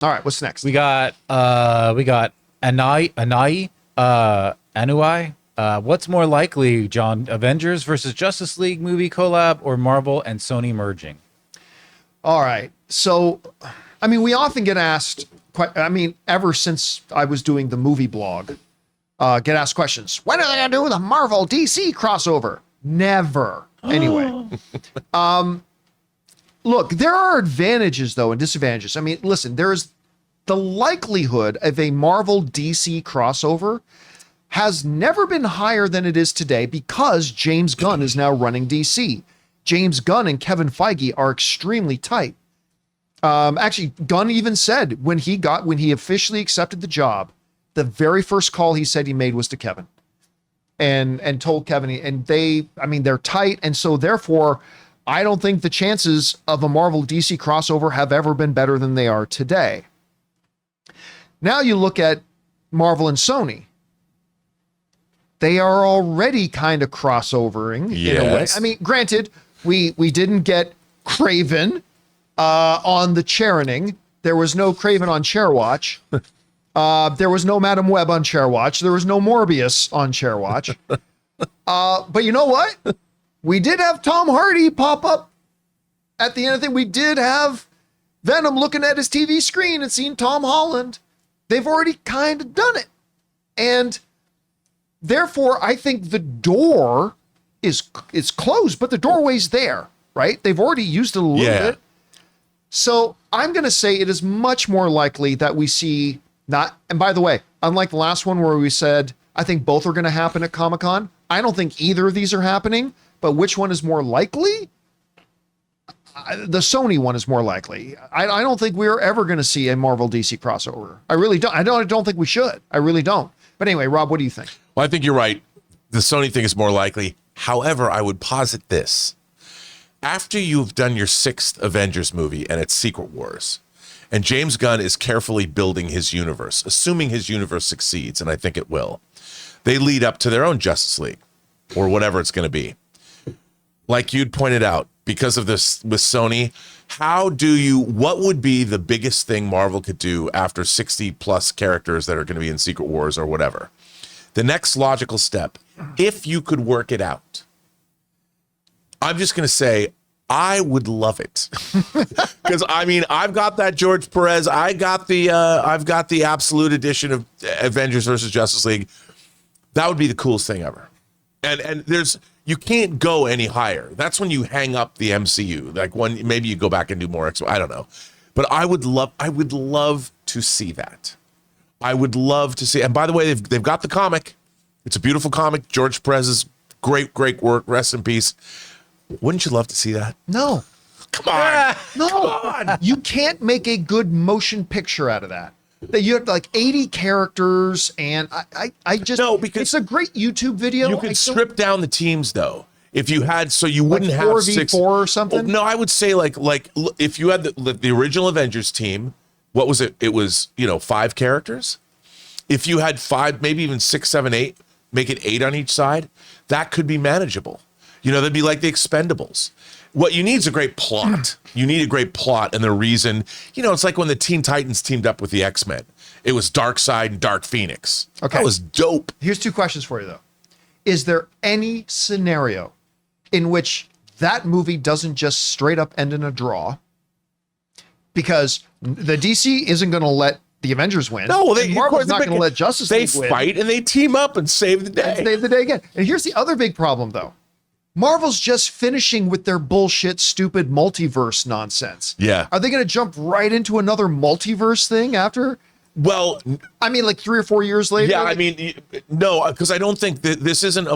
All right, what's next? We got Anui. What's more likely, John? Avengers versus Justice League movie collab or Marvel and Sony merging? All right. So, I mean, we often get asked, ever since I was doing the movie blog, get asked questions. When are they going to do the Marvel DC crossover? Never. Anyway. Look, there are advantages, though, and disadvantages. I mean, listen, there's the likelihood of a Marvel DC crossover has never been higher than it is today because James Gunn is now running DC. James Gunn and Kevin Feige are extremely tight. Actually, Gunn even said when he officially accepted the job, the very first call he said he made was to Kevin and told Kevin, and they're tight. And so therefore, I don't think the chances of a Marvel DC crossover have ever been better than they are today. Now you look at Marvel and Sony. They are already kind of crossovering in a way. I mean, granted, we didn't get Craven on the Chairening. There was no Craven on Chairwatch. There was no Madam Web on Chairwatch. There was no Morbius on Chairwatch. But you know what? We did have Tom Hardy pop up at the end of the thing. We did have Venom looking at his TV screen and seeing Tom Holland. They've already kind of done it. And therefore, I think the door is closed, but the doorway's there, right? They've already used it a little bit. So I'm going to say it is much more likely that we see not, and by the way, unlike the last one where we said, I think both are going to happen at Comic-Con. I don't think either of these are happening, but which one is more likely? The Sony one is more likely. I don't think we're ever going to see a Marvel DC crossover. I really don't. I don't think we should. I really don't. But anyway, Rob, what do you think? Well, I think you're right. The Sony thing is more likely. However, I would posit this. After you've done your 6th Avengers movie and it's Secret Wars, and James Gunn is carefully building his universe, assuming his universe succeeds, and I think it will, they lead up to their own Justice League or whatever it's going to be. Like you'd pointed out, because of this with Sony, what would be the biggest thing Marvel could do after 60 plus characters that are going to be in Secret Wars or whatever? The next logical step, if you could work it out, I'm just going to say, I would love it. Because I mean, I've got that George Perez. I've got the absolute edition of Avengers versus Justice League. That would be the coolest thing ever. And you can't go any higher. That's when you hang up the MCU. Like when maybe you go back and do more. I don't know. But I would love to see that. I would love to see. And by the way, they've got the comic. It's a beautiful comic. George Perez's great work. Rest in peace. Wouldn't you love to see that? No. Come on. No. Come on. You can't make a good motion picture out of that. That you have like 80 characters, and I just no, because it's a great YouTube video. You could strip down the teams though. If you had, so you wouldn't have 4v4 or something. No, I would say like if you had the original Avengers team, what was it? It was 5 characters. If you had 5, maybe even 6, 7, 8, make it 8 on each side. That could be manageable. They'd be like the Expendables. What you need is a great plot. You need a great plot, and the reason, it's like when the Teen Titans teamed up with the X-Men. It was Darkseid and Dark Phoenix. Okay. That was dope. Here's 2 questions for you, though. Is there any scenario in which that movie doesn't just straight up end in a draw? Because the DC isn't going to let the Avengers win. No, Marvel's not going to let Justice League win. They fight, and they team up and save the day. Save the day again. And here's the other big problem, though. Marvel's just finishing with their bullshit, stupid multiverse nonsense. Yeah. Are they going to jump right into another multiverse thing after? Well, I mean, like 3 or 4 years later. Yeah, I mean, no, because I don't think that this isn't.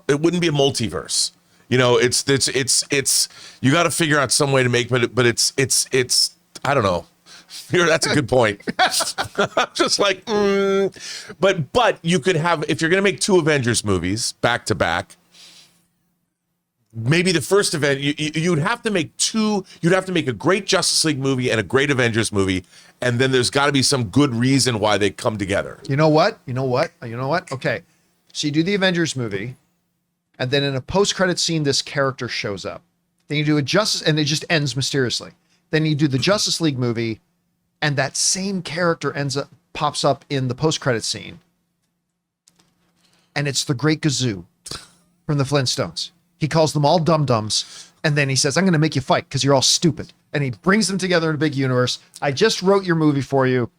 It wouldn't be a multiverse. It's. You got to figure out some way to make, but it's. I don't know. That's a good point. Just like, but you could have, if you're going to make 2 Avengers movies back to back. Maybe the first event, you'd have to make 2, you'd have to make a great Justice League movie and a great Avengers movie, and then there's got to be some good reason why they come together. You know what? Okay. So you do the Avengers movie, and then in a post-credit scene, this character shows up. Then you do and it just ends mysteriously. Then you do the Justice League movie, And that same character pops up in the post-credit scene. And it's the Great Gazoo from the Flintstones. He calls them all dum-dums, and then he says, I'm going to make you fight because you're all stupid. And he brings them together in a big universe. I just wrote your movie for you.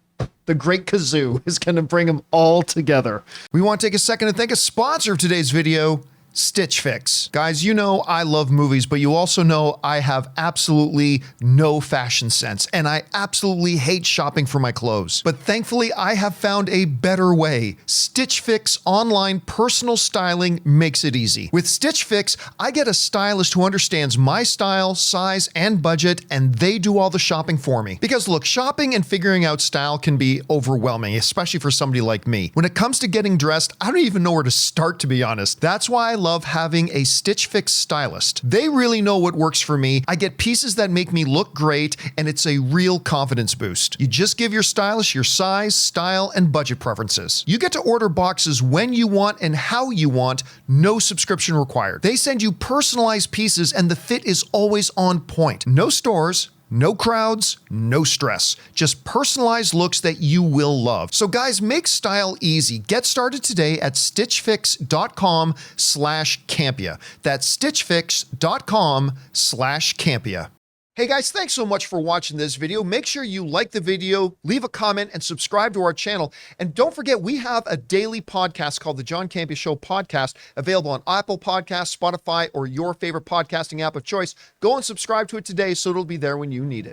The Great Kazoo is going to bring them all together. We want to take a second to thank a sponsor of today's video, Stitch Fix. Guys, you know I love movies, but you also know I have absolutely no fashion sense, and I absolutely hate shopping for my clothes. But thankfully, I have found a better way. Stitch Fix online personal styling makes it easy. With Stitch Fix, I get a stylist who understands my style, size, and budget, and they do all the shopping for me. Because look, shopping and figuring out style can be overwhelming, especially for somebody like me. When it comes to getting dressed, I don't even know where to start, to be honest. That's why I love having a Stitch Fix stylist. They really know what works for me. I get pieces that make me look great, and it's a real confidence boost. You just give your stylist your size, style, and budget preferences. You get to order boxes when you want and how you want, no subscription required. They send you personalized pieces, and the fit is always on point. No stores, no crowds, no stress. Just personalized looks that you will love. So guys, make style easy. Get started today at stitchfix.com/Campea. That's stitchfix.com/Campea. Hey guys, thanks so much for watching this video. Make sure you like the video, leave a comment, and subscribe to our channel. And don't forget, we have a daily podcast called the John Campea Show podcast, available on Apple Podcasts, Spotify, or your favorite podcasting app of choice. Go and subscribe to it today so it'll be there when you need it.